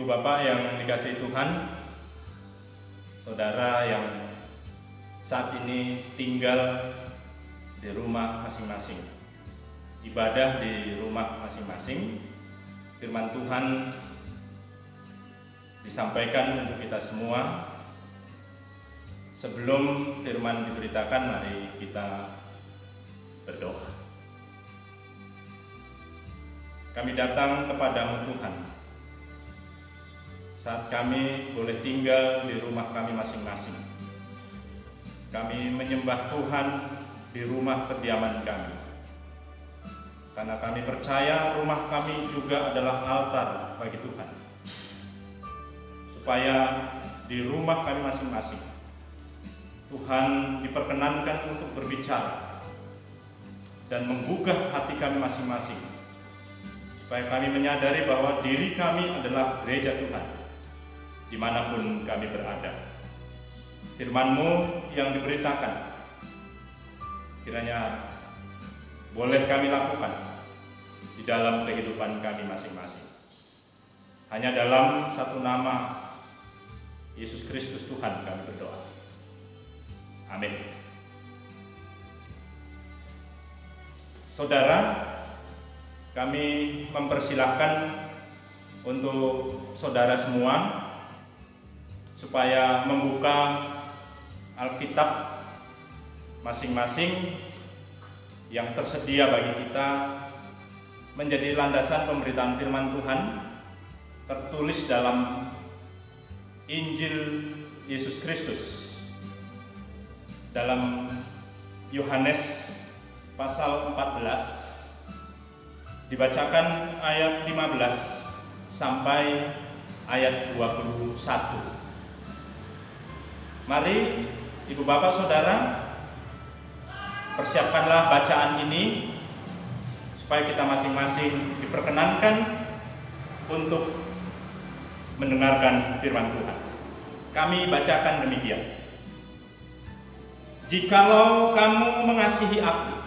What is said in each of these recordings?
Ibu Bapak yang dikasihi Tuhan, saudara yang saat ini tinggal di rumah masing-masing, ibadah di rumah masing-masing, firman Tuhan disampaikan untuk kita semua. Sebelum firman diberitakan, mari kita berdoa. Kami datang kepadamu Tuhan, saat kami boleh tinggal di rumah kami masing-masing. Kami menyembah Tuhan di rumah kediaman kami, karena kami percaya rumah kami juga adalah altar bagi Tuhan, supaya di rumah kami masing-masing Tuhan diperkenankan untuk berbicara dan menggugah hati kami masing-masing, supaya kami menyadari bahwa diri kami adalah gereja Tuhan dimanapun kami berada. Firman-Mu yang diberitakan kiranya boleh kami lakukan di dalam kehidupan kami masing-masing. Hanya dalam satu nama, Yesus Kristus Tuhan, kami berdoa. Amin. Saudara, kami mempersilahkan untuk saudara semua supaya membuka Alkitab masing-masing yang tersedia bagi kita menjadi landasan pemberitaan firman Tuhan, tertulis dalam Injil Yesus Kristus dalam Yohanes pasal 14, dibacakan ayat 15 sampai ayat 21. Mari Ibu Bapak Saudara, persiapkanlah bacaan ini supaya kita masing-masing diperkenankan untuk mendengarkan firman Tuhan. Kami bacakan demikian. Jikalau kamu mengasihi aku,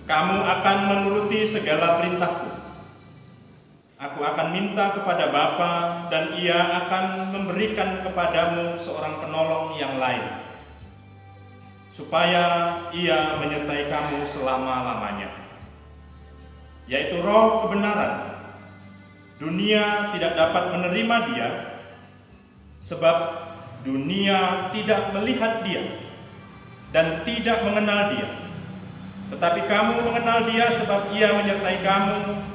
kamu akan menuruti segala perintahku. Aku akan minta kepada Bapa, dan Ia akan memberikan kepadamu seorang penolong yang lain, supaya Ia menyertai kamu selama-lamanya, yaitu Roh kebenaran. Dunia tidak dapat menerima Dia, sebab dunia tidak melihat Dia dan tidak mengenal Dia. Tetapi kamu mengenal Dia, sebab Ia menyertai kamu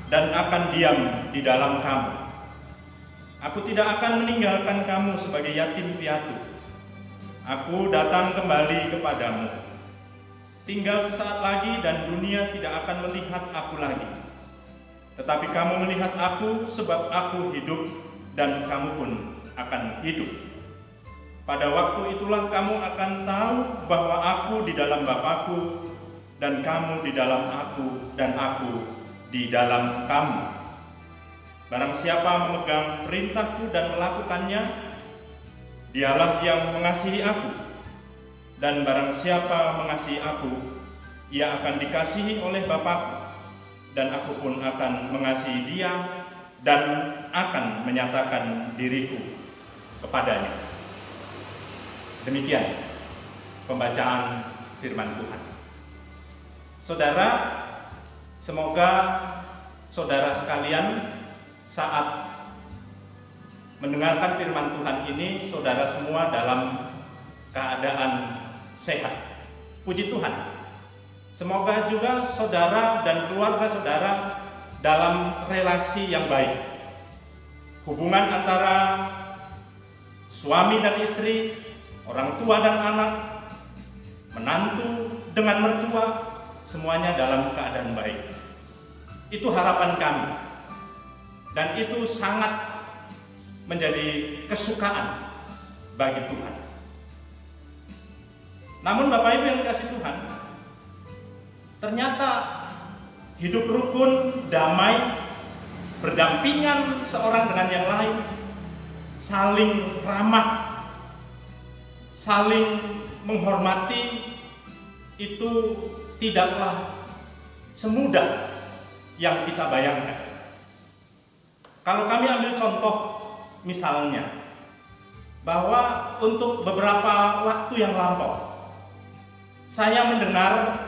dan akan diam di dalam kamu. Aku tidak akan meninggalkan kamu sebagai yatim piatu. Aku datang kembali kepadamu. Tinggal sesaat lagi dan dunia tidak akan melihat aku lagi. Tetapi kamu melihat aku, sebab aku hidup dan kamu pun akan hidup. Pada waktu itulah kamu akan tahu bahwa aku di dalam Bapa-Ku, dan kamu di dalam aku, dan aku di dalam kamu. Barang siapa memegang perintahku dan melakukannya, dialah yang mengasihi aku. Dan barang siapa mengasihi aku, ia akan dikasihi oleh Bapa-Ku, dan aku pun akan mengasihi dia dan akan menyatakan diriku kepadanya. Demikian pembacaan firman Tuhan. Saudara, semoga saudara sekalian saat mendengarkan firman Tuhan ini, saudara semua dalam keadaan sehat. Puji Tuhan. Semoga juga saudara dan keluarga saudara dalam relasi yang baik. Hubungan antara suami dan istri, orang tua dan anak, menantu dengan mertua, semuanya dalam keadaan baik. Itu harapan kami, dan itu sangat menjadi kesukaan bagi Tuhan. Namun Bapak Ibu yang dikasihi Tuhan, ternyata hidup rukun, damai, berdampingan seorang dengan yang lain, saling ramah, saling menghormati, itu tidaklah semudah yang kita bayangkan. Kalau kami ambil contoh misalnya, bahwa untuk beberapa waktu yang lampau, saya mendengar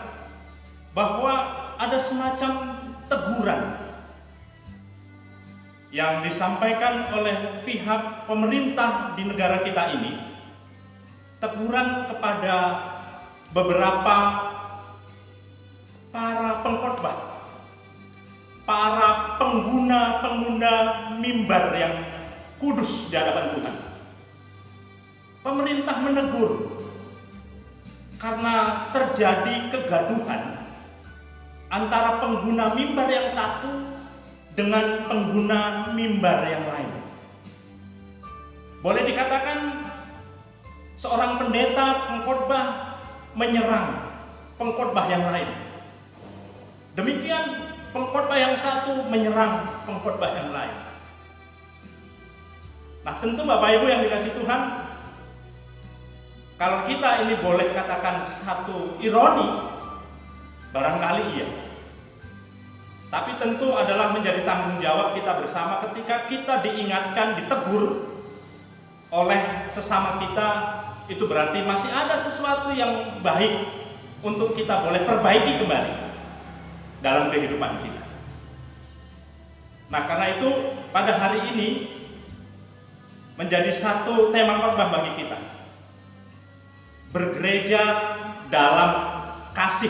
bahwa ada semacam teguran yang disampaikan oleh pihak pemerintah di negara kita ini, teguran kepada beberapa para pengkhotbah, para pengguna mimbar yang kudus di hadapan Tuhan. Pemerintah menegur karena terjadi kegaduhan antara pengguna mimbar yang satu dengan pengguna mimbar yang lain. Boleh dikatakan seorang pendeta pengkhotbah menyerang pengkhotbah yang lain. Demikian pengkhotbah yang satu menyerang pengkhotbah yang lain. Nah, tentu Bapak Ibu yang dikasihi Tuhan, kalau kita ini boleh katakan satu ironi, barangkali iya. Tapi tentu adalah menjadi tanggung jawab kita bersama ketika kita diingatkan, ditegur oleh sesama kita, itu berarti masih ada sesuatu yang baik untuk kita boleh perbaiki kembali dalam kehidupan kita. Nah, karena itu pada hari ini menjadi satu tema khotbah bagi kita. Bergereja dalam kasih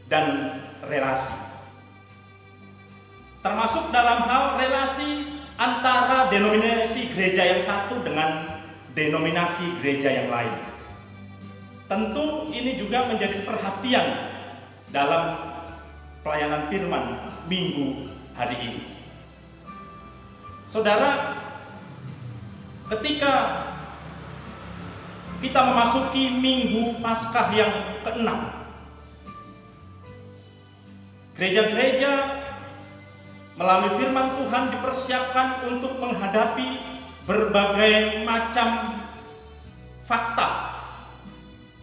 dan relasi. Termasuk dalam hal relasi antara denominasi gereja yang satu dengan denominasi gereja yang lain. Tentu ini juga menjadi perhatian dalam pelayanan firman minggu hari ini. Saudara, ketika kita memasuki minggu Paskah yang ke-6, gereja-gereja melalui firman Tuhan dipersiapkan untuk menghadapi berbagai macam fakta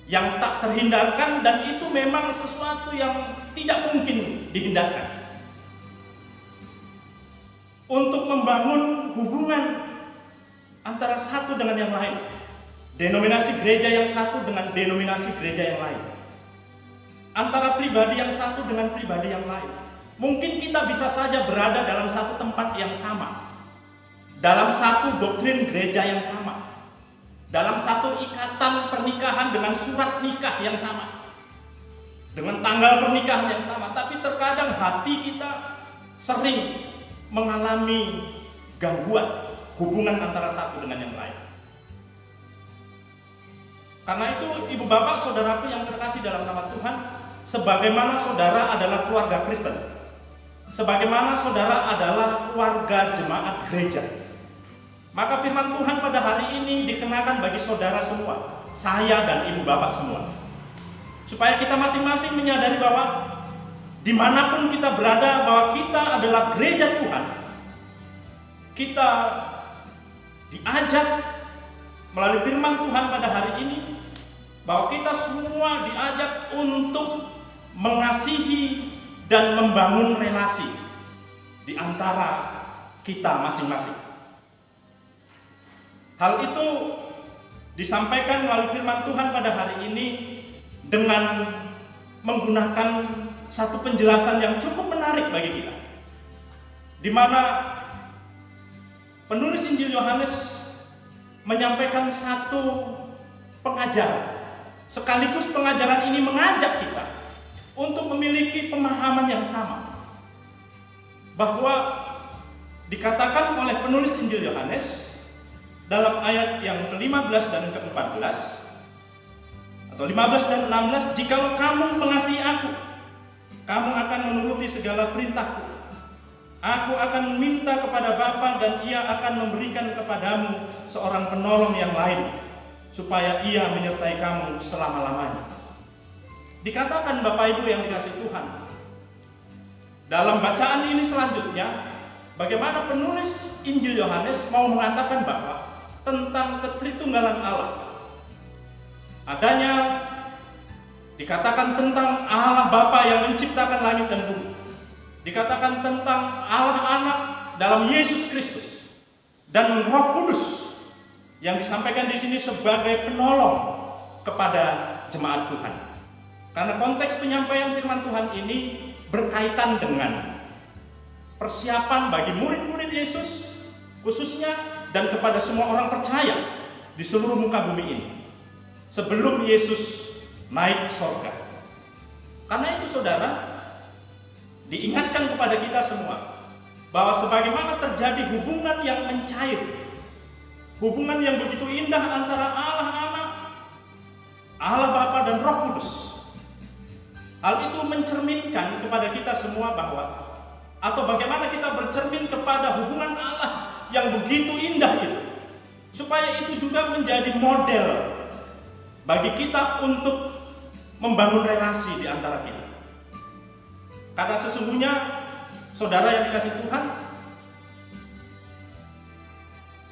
yang tak terhindarkan, dan itu memang sesuatu yang tidak mungkin dihindarkan. Untuk membangun hubungan antara satu dengan yang lain, denominasi gereja yang satu dengan denominasi gereja yang lain, antara pribadi yang satu dengan pribadi yang lain. Mungkin kita bisa saja berada dalam satu tempat yang sama, dalam satu doktrin gereja yang sama, dalam satu ikatan pernikahan dengan surat nikah yang sama, dengan tanggal pernikahan yang sama, tapi terkadang hati kita sering mengalami gangguan hubungan antara satu dengan yang lain. Karena itu, ibu bapak saudaraku yang terkasih dalam nama Tuhan, sebagaimana saudara adalah keluarga Kristen, sebagaimana saudara adalah warga jemaat gereja, maka firman Tuhan pada hari ini dikenakan bagi saudara semua, saya dan ibu bapak semua, supaya kita masing-masing menyadari bahwa dimanapun kita berada, bahwa kita adalah gereja Tuhan. Kita diajak melalui firman Tuhan pada hari ini bahwa kita semua diajak untuk mengasihi dan membangun relasi di antara kita masing-masing. Hal itu disampaikan melalui firman Tuhan pada hari ini dengan menggunakan satu penjelasan yang cukup menarik bagi kita, di mana penulis Injil Yohanes menyampaikan satu pengajaran, sekaligus pengajaran ini mengajak kita untuk memiliki pemahaman yang sama, bahwa dikatakan oleh penulis Injil Yohanes dalam ayat yang ke-15 dan ke-14 atau 15 dan 16, jikalau kamu mengasihi aku, kamu akan menuruti segala perintahku. Aku akan meminta kepada Bapa dan Ia akan memberikan kepadamu seorang penolong yang lain, supaya Ia menyertai kamu selama-lamanya. Dikatakan Bapak Ibu yang dikasihi Tuhan, dalam bacaan ini selanjutnya, bagaimana penulis Injil Yohanes mau mengatakan bahwa tentang ketritunggalan Allah. Adanya dikatakan tentang Allah Bapa yang menciptakan langit dan bumi. Dikatakan tentang Allah Anak dalam Yesus Kristus dan Roh Kudus yang disampaikan di sini sebagai penolong kepada jemaat Tuhan. Karena konteks penyampaian firman Tuhan ini berkaitan dengan persiapan bagi murid-murid Yesus khususnya dan kepada semua orang percaya di seluruh muka bumi ini sebelum Yesus naik surga. Karena itu saudara, diingatkan kepada kita semua bahwa sebagaimana terjadi hubungan yang mencair, hubungan yang begitu indah antara Allah Anak, Allah Bapa dan Roh Kudus. Hal itu mencerminkan kepada kita semua bahwa, atau bagaimana kita bercermin kepada hubungan Allah yang begitu indah itu, supaya itu juga menjadi model bagi kita untuk membangun relasi di antara kita. Karena sesungguhnya saudara yang dikasihi Tuhan,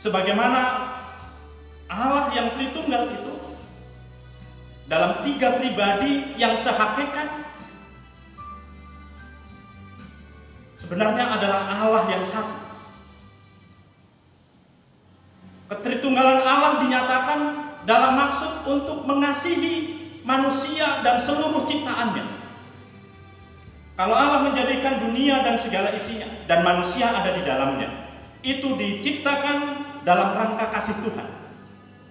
sebagaimana Allah yang Tritunggal itu dalam 3 pribadi yang sehakikat, sebenarnya adalah Allah yang satu. Ketritunggalan Allah dinyatakan dalam maksud untuk mengasihi manusia dan seluruh ciptaannya. Kalau Allah menjadikan dunia dan segala isinya dan manusia ada di dalamnya, itu diciptakan dalam rangka kasih Tuhan.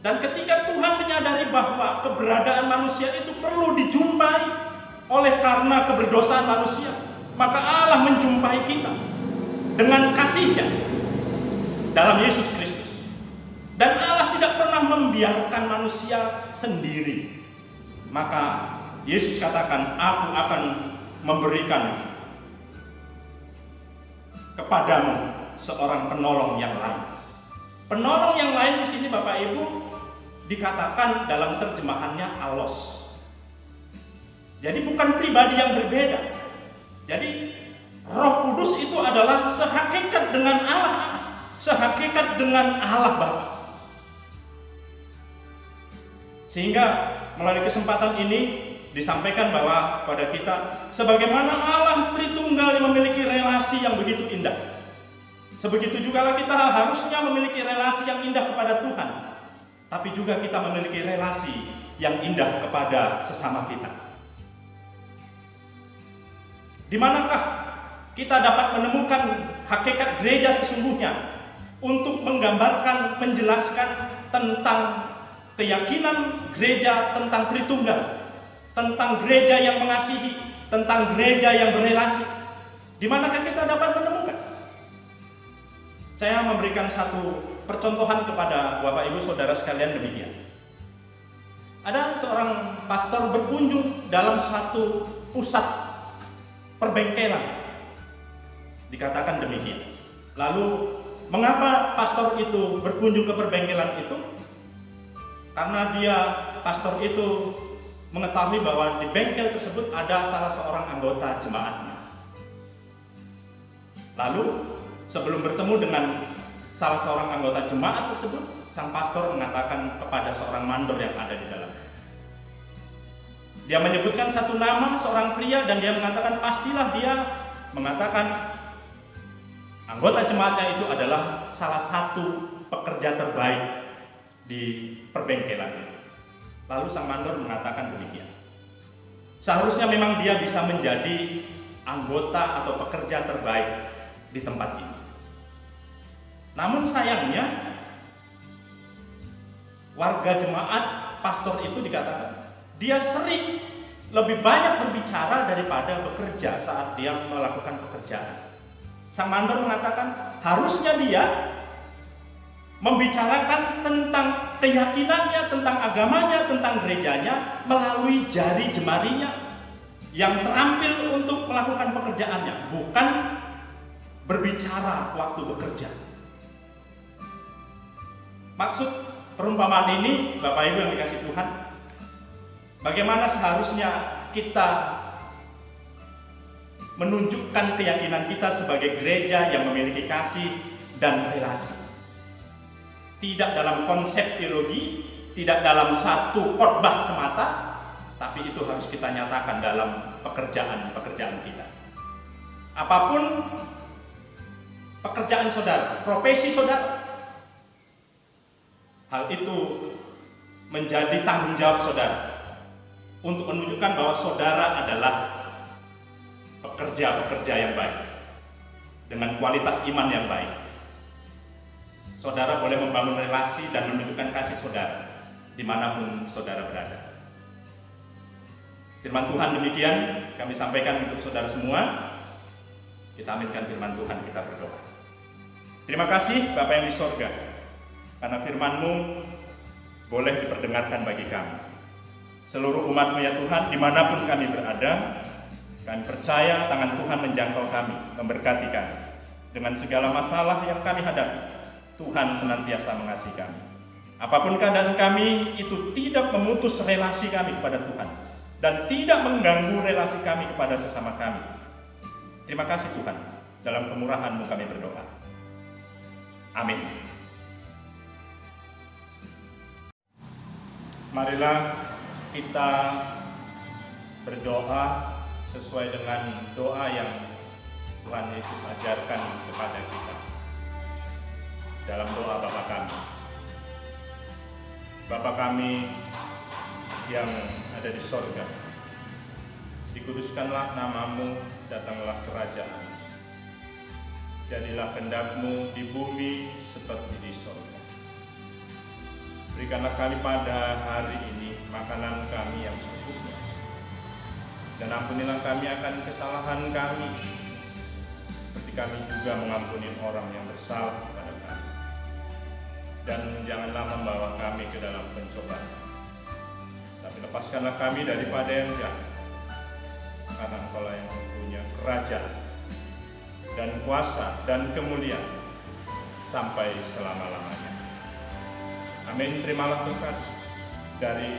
Dan ketika Tuhan menyadari bahwa keberadaan manusia itu perlu dijumpai oleh karena keberdosaan manusia, maka Allah menjumpai kita dengan kasih-Nya dalam Yesus Kristus. Dan Allah tidak pernah membiarkan manusia sendiri. Maka Yesus katakan, aku akan memberikan kepadamu seorang penolong yang lain. Penolong yang lain di sini Bapak Ibu dikatakan dalam terjemahannya allos. Jadi bukan pribadi yang berbeda. Jadi Roh Kudus itu adalah sehakikat dengan Allah, sehakikat dengan Allah Bapa. Sehingga melalui kesempatan ini disampaikan bahwa pada kita, sebagaimana Allah Tritunggal yang memiliki relasi yang begitu indah, sebegitu juga kita harusnya memiliki relasi yang indah kepada Tuhan, tapi juga kita memiliki relasi yang indah kepada sesama kita. Di manakah kita dapat menemukan hakikat gereja sesungguhnya untuk menggambarkan, menjelaskan tentang keyakinan gereja tentang Tritunggal, tentang gereja yang mengasihi, tentang gereja yang berelasi. Di manakah kita dapat menemukan? Saya memberikan satu percontohan kepada Bapak Ibu Saudara sekalian demikian. Ada seorang pastor berkunjung dalam suatu pusat perbengkelan. Dikatakan demikian. Lalu, mengapa pastor itu berkunjung ke perbengkelan itu? Karena pastor itu mengetahui bahwa di bengkel tersebut ada salah seorang anggota jemaatnya. Lalu sebelum bertemu dengan salah seorang anggota jemaat tersebut, sang pastor mengatakan kepada seorang mandor yang ada di dalam. Dia menyebutkan satu nama seorang pria dan dia mengatakan pastilah dia mengatakan anggota jemaatnya itu adalah salah satu pekerja terbaik di perbengkelan itu. Lalu sang mandor mengatakan demikian. Seharusnya memang dia bisa menjadi anggota atau pekerja terbaik di tempat ini. Namun sayangnya warga jemaat pastor itu dikatakan dia sering lebih banyak berbicara daripada bekerja saat dia melakukan pekerjaan. Sang mandor mengatakan harusnya dia membicarakan tentang keyakinannya, tentang agamanya, tentang gerejanya melalui jari jemarinya yang terampil untuk melakukan pekerjaannya, bukan berbicara waktu bekerja. Maksud perumpamaan ini, Bapak Ibu yang dikasihi Tuhan, bagaimana seharusnya kita menunjukkan keyakinan kita sebagai gereja yang memiliki kasih dan relasi. Tidak dalam konsep teologi, tidak dalam satu khotbah semata, tapi itu harus kita nyatakan dalam pekerjaan-pekerjaan kita. Apapun pekerjaan saudara, profesi saudara. Hal itu menjadi tanggung jawab saudara untuk menunjukkan bahwa saudara adalah pekerja-pekerja yang baik dengan kualitas iman yang baik. Saudara boleh membangun relasi dan menunjukkan kasih saudara dimanapun saudara berada. Firman Tuhan demikian kami sampaikan untuk saudara semua. Kita aminkan firman Tuhan, kita berdoa. Terima kasih Bapa yang di sorga, karena firman-Mu boleh diperdengarkan bagi kami. Seluruh umat-Mu ya Tuhan, dimanapun kami berada, kami percaya tangan Tuhan menjangkau kami, memberkati kami. Dengan segala masalah yang kami hadapi, Tuhan senantiasa mengasihi kami. Apapun keadaan kami, itu tidak memutus relasi kami kepada Tuhan dan tidak mengganggu relasi kami kepada sesama kami. Terima kasih Tuhan, dalam kemurahan-Mu kami berdoa. Amin. Marilah kita berdoa sesuai dengan doa yang Tuhan Yesus ajarkan kepada kita. Dalam doa Bapa kami. Bapa kami yang ada di sorga, dikuduskanlah nama-Mu, datanglah kerajaan. Jadilah kehendak-Mu di bumi seperti di sorga. Berikanlah kami pada hari ini makanan kami yang secukupnya. Dan ampunilah kami akan kesalahan kami, seperti kami juga mengampuni orang yang bersalah kepada kami. Dan janganlah membawa kami ke dalam pencobaan, tapi lepaskanlah kami daripada yang jahat. Karena Engkau-lah yang mempunyai kerajaan dan kuasa dan kemuliaan sampai selama-lamanya. Amin. Terimalah berkat dari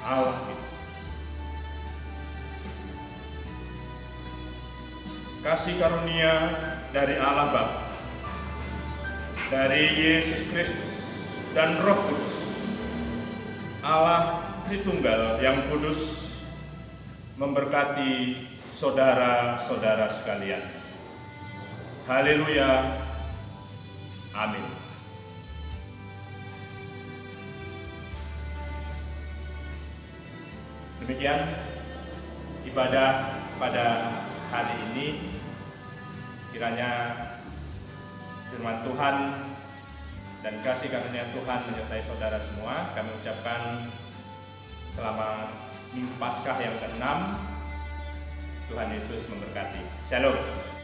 Allah kita. Kasih karunia dari Allah Bapa, dari Yesus Kristus dan Roh Kudus, Allah Tritunggal yang kudus, memberkati saudara-saudara sekalian. Haleluya. Amin. Demikian ibadah pada hari ini. Kiranya firman Tuhan dan kasih karunia Tuhan menyertai saudara semua. Kami ucapkan selama Minggu Paskah yang ke-6, Tuhan Yesus memberkati. Shalom.